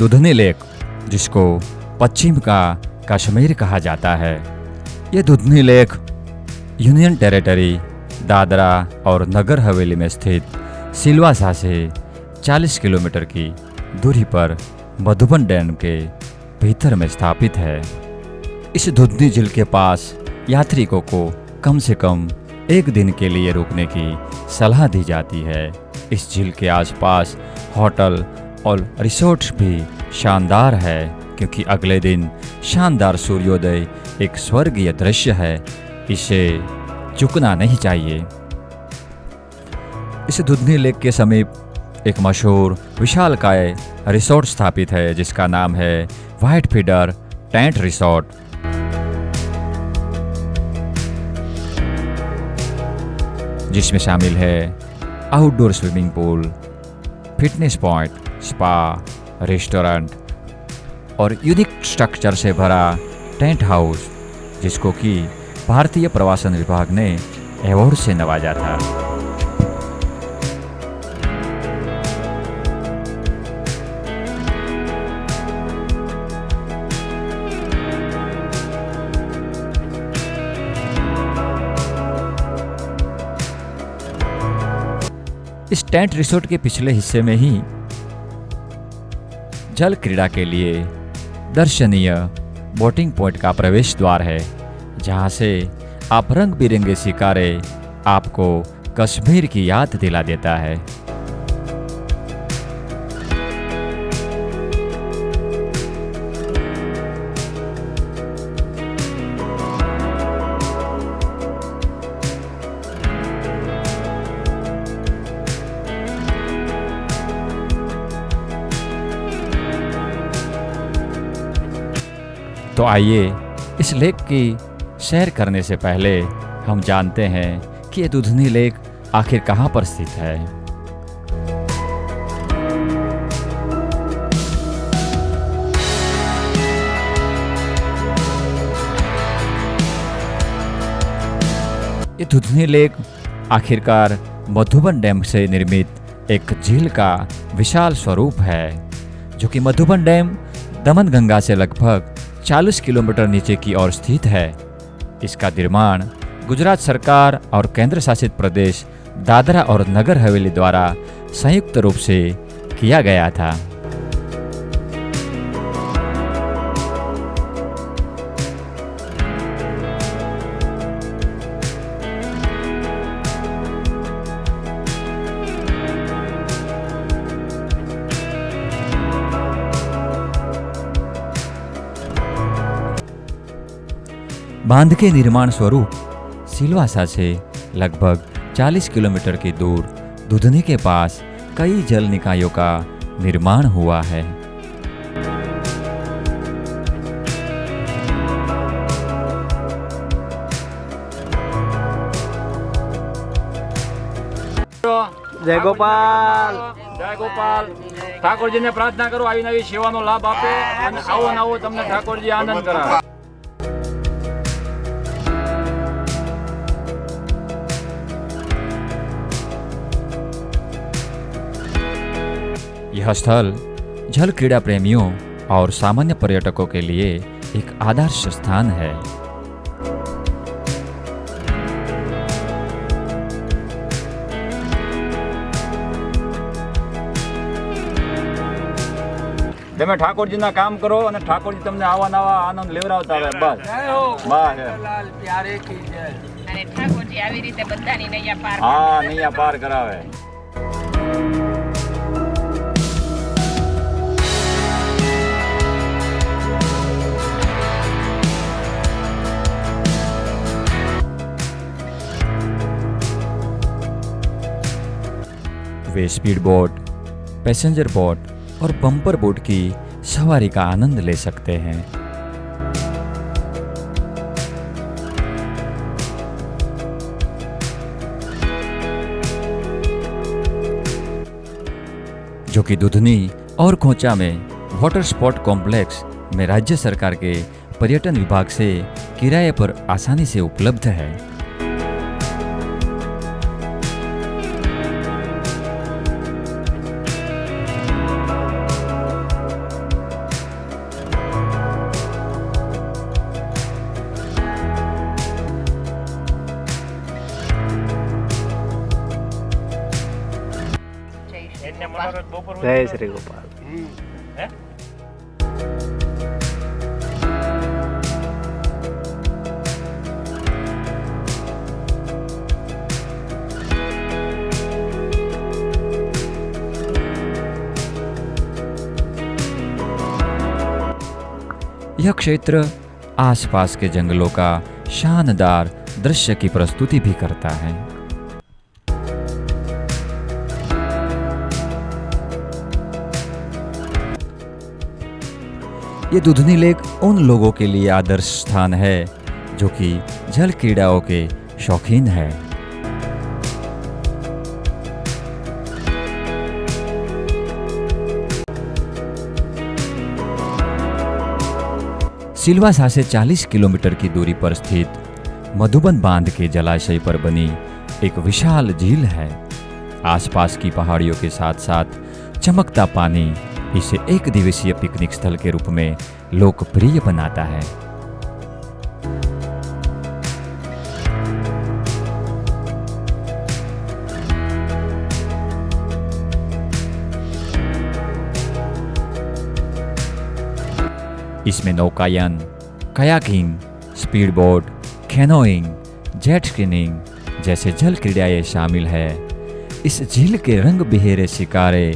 Dudhni lake, जिसको पश्चिम का कश्मीर कहा जाता है। ये Dudhni lake union territory Dadra और नगर हवेली में स्थित सिलवासा से 40 किलोमीटर की दूरी पर मधुबन डैम के भीतर में स्थापित है। इस दुधनी झील के पास यात्रिकों को कम से कम एक दिन के लिए रुकने की सलाह दी जाती है। इस झील के आसपास होटल और रिसोर्ट्स भी शानदार है, क्योंकि अगले दिन शानदार सूर्योदय एक स्वर्गीय दृश्य है, इसे चूकना नहीं चाहिए। इस दुधनी लेक के समीप एक मशहूर विशालकाय रिसोर्ट स्थापित है, जिसका नाम है व्हाइट फीडर टेंट रिसोर्ट। जिसमें शामिल है outdoor swimming pool, fitness point, spa, restaurant और यूनिक स्ट्रक्चर से भरा टेंट हाउस, जिसको कि भारतीय प्रवासन विभाग ने अवार्ड से नवाजा था। इस टेंट रिसोर्ट के पिछले हिस्से में ही जल क्रीड़ा के लिए दर्शनीय बोटिंग पॉइंट का प्रवेश द्वार है, जहां से आप रंग बिरंगे सितारे आपको कश्मीर की याद दिला देता है। तो आइए इस लेक की सैर करने से पहले हम जानते हैं कि ये दुधनी लेक आखिर कहाँ पर स्थित है। ये दुधनी लेक आखिरकार मधुबन डैम से निर्मित एक झील का विशाल स्वरूप है, जो कि मधुबन डैम दमनगंगा से लगभग 40 किलोमीटर नीचे की ओर स्थित है। इसका निर्माण गुजरात सरकार और केंद्र शासित प्रदेश दादरा और नगर हवेली द्वारा संयुक्त रूप से किया गया था। बांध के निर्माण स्वरूप सिलवासा से लगभग 40 किलोमीटर की दूर दुधनी के पास कई जल निकायों का निर्माण हुआ है। જય ગોપાલ જય ગોપાલ ઠાકોરજીને પ્રાર્થના કરો આવી નવી સેવાનો લાભ આપે અને આવો નવો તમને ઠાકોરજી આનંદ કરાવે। यह स्थल जल क्रीड़ा प्रेमियों और सामान्य पर्यटकों के लिए एक आदर्श स्थान है। તમે ઠાકોરજીના કામ કરો અને ઠાકોરજી તમને આવા નવા આનંદ લેવડાવતા રહે। બસ બસ પ્યારે કી જય અને ઠાકોરજી આવી રીતે બધાની નૈયા પાર હા નૈયા પાર કરાવે। वे स्पीड बोट, पैसेंजर बोट और बम्पर बोट की सवारी का आनंद ले सकते हैं। जो कि दुधनी और खोंचा में वाटर स्पोर्ट कॉम्प्लेक्स में राज्य सरकार के पर्यटन विभाग से किराए पर आसानी से उपलब्ध है। जय श्री गोपाल। यह क्षेत्र आसपास के जंगलों का शानदार दृश्य की प्रस्तुति भी करता है। ये दुधनी लेक उन लोगों के लिए आदर्श स्थान है जो कि जल क्रीड़ाओं के शौकीन है। सिलवासा से 40 किलोमीटर की दूरी पर स्थित मधुबन बांध के जलाशय पर बनी एक विशाल झील है। आसपास की पहाड़ियों के साथ साथ चमकता पानी इसे एक दिवसीय पिकनिक स्थल के रूप में लोकप्रिय बनाता है। इसमें नौकायन, kayaking, speed boat, canoeing, jet skiing जैसे जल क्रीड़ाएं शामिल है। इस झील के रंग बिहेरे शिकारे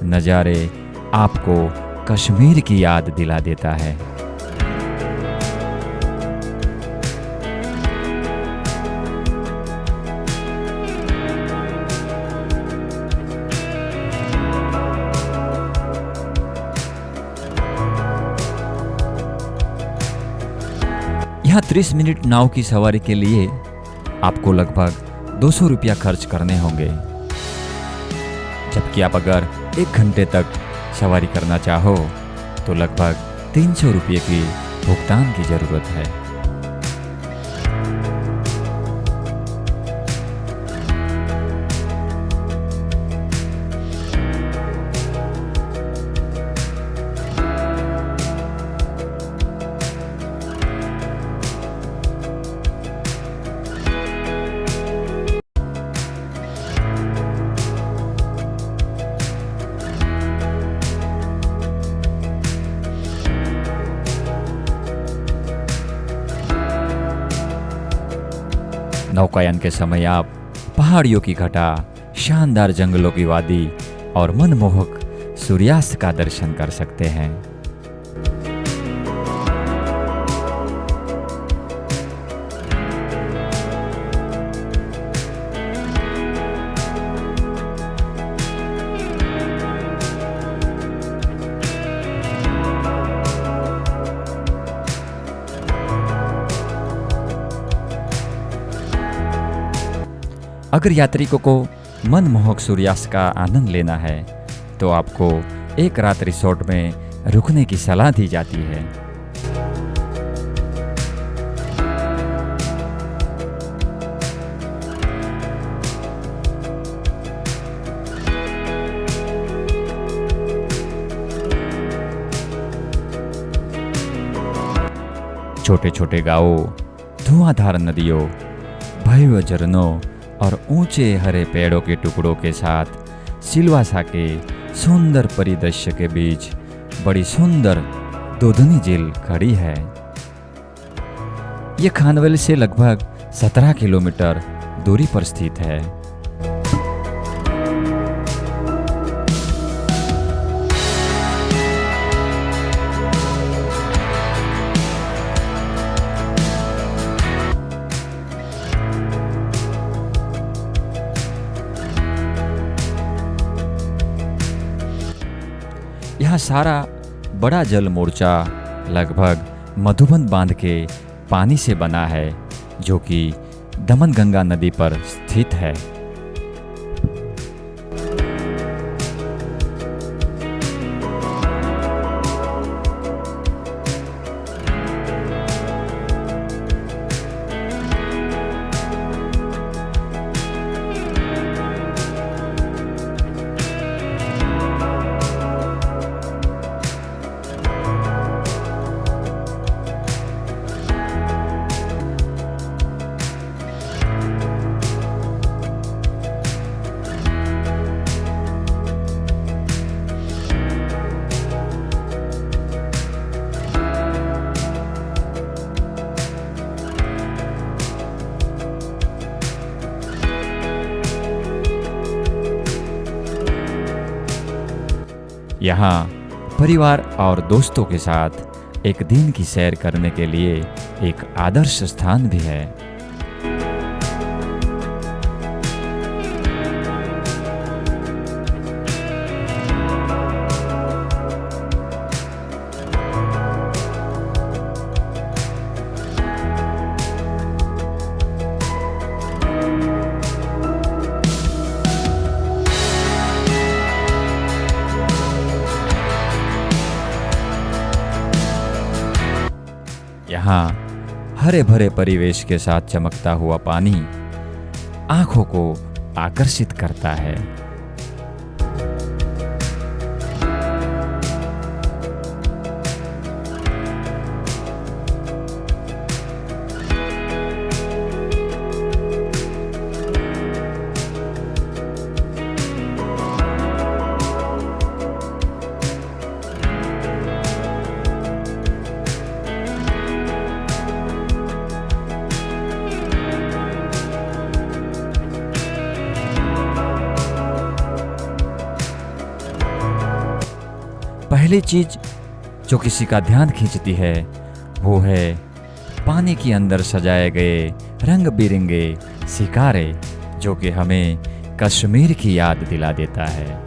नज़ारे आपको कश्मीर की याद दिला देता है। यहाँ 30 मिनट नाव की सवारी के लिए आपको लगभग 200 रुपया खर्च करने होंगे, जबकि आप अगर 1 घंटे तक सवारी करना चाहो तो लगभग 300 रुपये की भुगतान की जरूरत है। नौकायन के समय आप पहाड़ियों की घटा, शानदार जंगलों की वादी और मनमोहक सूर्यास्त का दर्शन कर सकते हैं। अगर यात्रिकों को मनमोहक सूर्यास्त का आनंद लेना है तो आपको एक रात रिसोर्ट में रुकने की सलाह दी जाती है। छोटे छोटे गांवों, धुआंधार नदियों, भव्य झरनों और ऊंचे हरे पेड़ों के टुकड़ों के साथ सिलवासा के सुंदर परिदृश्य के बीच बड़ी सुंदर दुधनी झील खड़ी है। यह खानवेल से लगभग 17 किलोमीटर दूरी पर स्थित है। यहाँ सारा बड़ा जल मोर्चा लगभग मधुबन बांध के पानी से बना है, जो कि दमनगंगा नदी पर स्थित है। यहाँ परिवार और दोस्तों के साथ एक दिन की सैर करने के लिए एक आदर्श स्थान भी है। यहाँ हरे भरे परिवेश के साथ चमकता हुआ पानी आंखों को आकर्षित करता है। पहली चीज जो किसी का ध्यान खींचती है वो है पानी के अंदर सजाए गए रंग बिरंगे सितारे, जो कि हमें कश्मीर की याद दिला देता है।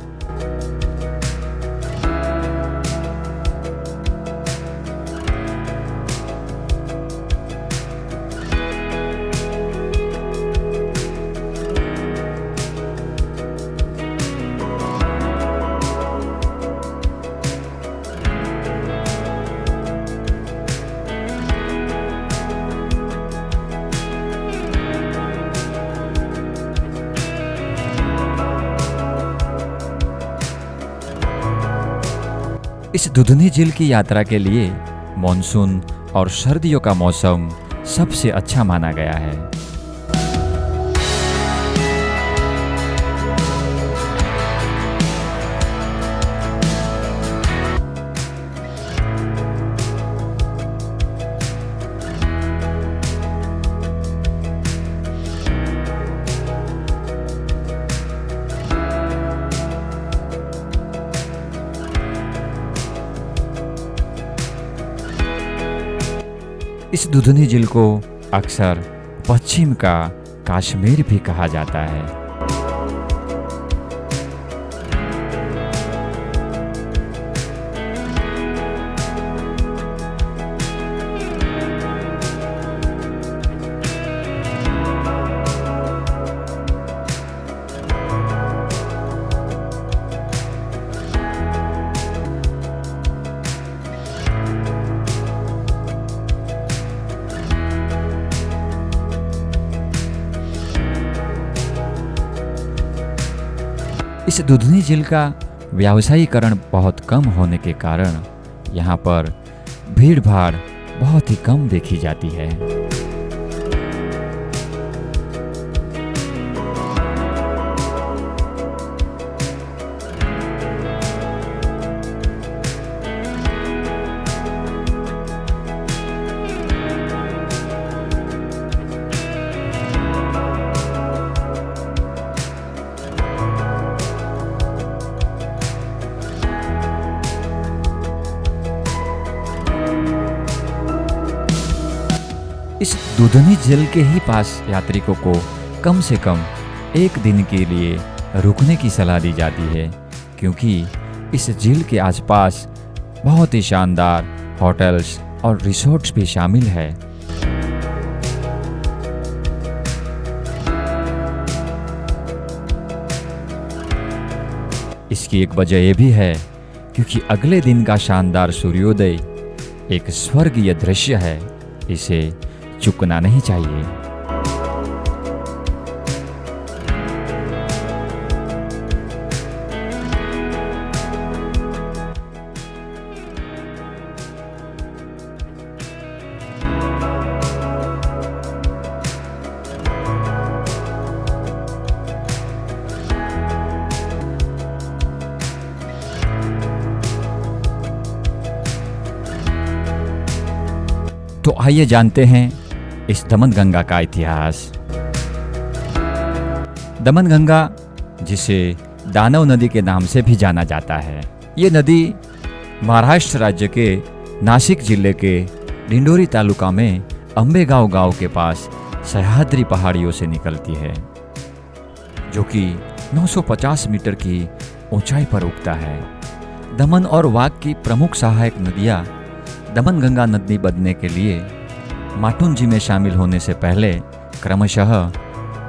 इस दुधनी झील की यात्रा के लिए मॉनसून और सर्दियों का मौसम सबसे अच्छा माना गया है। इस दुधनी झील को अक्सर पश्चिम का कश्मीर भी कहा जाता है। इस दुधनी झील का व्यावसायीकरण बहुत कम होने के कारण यहाँ पर भीड़ भाड़ बहुत ही कम देखी जाती है। इस दुधनी झील के ही पास यात्रिकों को कम से कम एक दिन के लिए रुकने की सलाह दी जाती है, क्योंकि इस झील के आसपास बहुत ही शानदार होटल्स और रिसोर्ट्स भी शामिल है। इसकी एक वजह यह भी है क्योंकि अगले दिन का शानदार सूर्योदय एक स्वर्गीय दृश्य है, इसे चूकना नहीं चाहिए। तो आइए जानते हैं इस दमनगंगा का इतिहास। दमनगंगा, जिसे दानव नदी के नाम से भी जाना जाता है, ये नदी महाराष्ट्र राज्य के नासिक जिले के डिंडोरी तालुका में अंबेगांव गांव के पास सह्याद्री पहाड़ियों से निकलती है, जो कि 950 मीटर की ऊंचाई पर उगता है। दमन और वाग की प्रमुख सहायक नदियां दमन गंगा नदी बनने के लिए माटुंजी में शामिल होने से पहले क्रमशः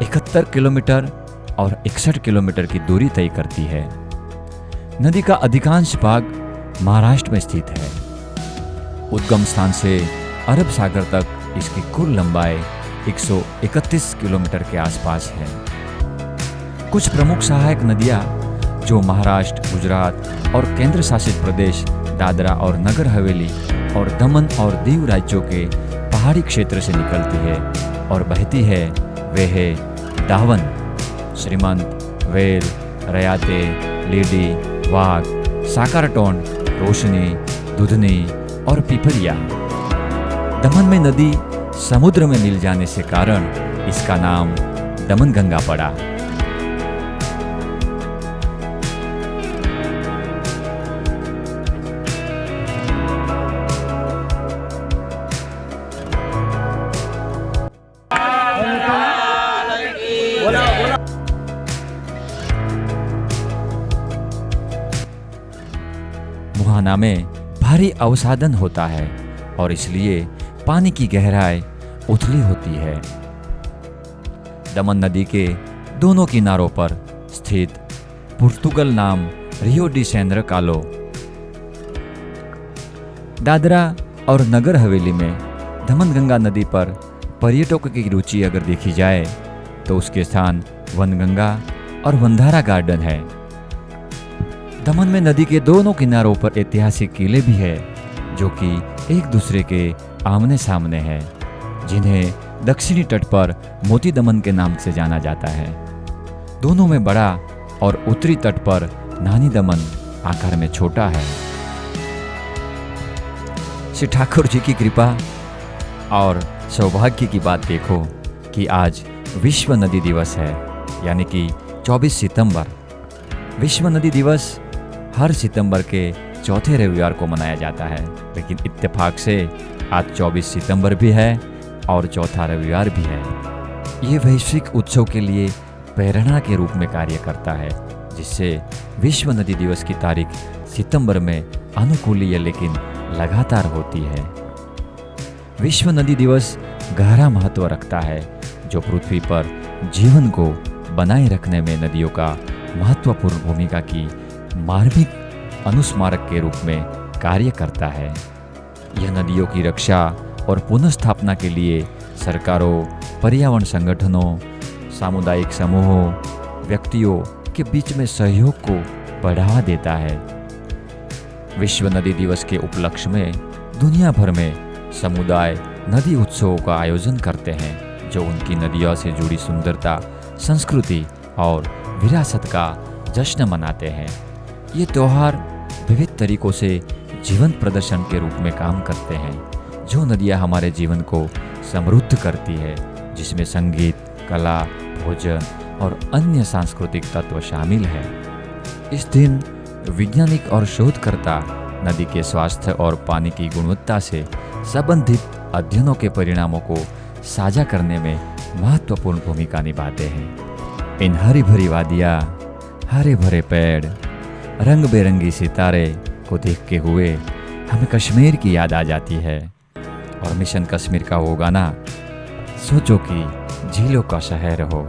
71 किलोमीटर और 61 किलोमीटर की दूरी तय करती है। नदी का अधिकांश भाग महाराष्ट्र में स्थित है। उद्गम स्थान से अरब सागर तक इसकी कुल लंबाई 131 किलोमीटर के आसपास है। कुछ प्रमुख सहायक नदियां जो महाराष्ट्र, गुजरात और केंद्र शासित प्रदेश दादरा और नगर हवेली और दमन और दीव राज्यों के पहाड़ी क्षेत्र से निकलती है और बहती है, वे है दावन, श्रीमंत, वेल, रयाते, लीडी, वाघ, साकारटोंड, रोशनी, दुधनी और पिपरिया। दमन में नदी समुद्र में मिल जाने से कारण इसका नाम दमन गंगा पड़ा। मुहाना में भारी अवसादन होता है और इसलिए पानी की गहराई उथली होती है। दमन नदी के दोनों किनारों पर स्थित पुर्तगाल नाम रियो डी जेनेरो कालो, दादरा और नगर हवेली में दमन गंगा नदी पर पर्यटकों की रुचि अगर देखी जाए तो उसके स्थान वनगंगा और वंधारा गार्डन है। दमन में नदी के दोनों किनारों पर ऐतिहासिक किले भी है, जो कि एक दूसरे के आमने सामने हैं, जिन्हें दक्षिणी तट पर मोती दमन के नाम से जाना जाता है। दोनों में बड़ा और उत्तरी तट पर नानी दमन आकार में छोटा है। श्री ठाकुर जी की कृपा और सौभाग्य की बात देखो कि आज विश्व नदी दिवस है, यानी कि 24 सितंबर। विश्व नदी दिवस हर सितंबर के चौथे रविवार को मनाया जाता है, लेकिन इत्तेफाक से आज 24 सितंबर भी है और चौथा रविवार भी है। ये वैश्विक उत्सव के लिए प्रेरणा के रूप में कार्य करता है, जिससे विश्व नदी दिवस की तारीख सितंबर में अनुकूलीय लेकिन लगातार होती है। विश्व नदी दिवस गहरा महत्व रखता है, जो पृथ्वी पर जीवन को बनाए रखने में नदियों का महत्वपूर्ण भूमिका की मार्मिक अनुस्मारक के रूप में कार्य करता है। यह नदियों की रक्षा और पुनर्स्थापना के लिए सरकारों, पर्यावरण संगठनों, सामुदायिक समूहों, व्यक्तियों के बीच में सहयोग को बढ़ावा देता है। विश्व नदी दिवस के उपलक्ष्य में दुनिया भर में समुदाय नदी उत्सवों का आयोजन करते हैं, जो उनकी नदियों से जुड़ी सुंदरता, संस्कृति और विरासत का जश्न मनाते हैं। ये त्योहार विविध तरीकों से जीवन प्रदर्शन के रूप में काम करते हैं, जो नदियाँ हमारे जीवन को समृद्ध करती है, जिसमें संगीत, कला, भोजन और अन्य सांस्कृतिक तत्व शामिल है। इस दिन वैज्ञानिक और शोधकर्ता नदी के स्वास्थ्य और पानी की गुणवत्ता से संबंधित अध्ययनों के परिणामों को साझा करने में महत्वपूर्ण भूमिका निभाते हैं। इन हरी भरी वादियाँ, हरे भरे पेड़, रंग बेरंगी सितारे को देखते हुए हमें कश्मीर की याद आ जाती है। और मिशन कश्मीर का वो गाना, सोचो कि झीलों का शहर हो।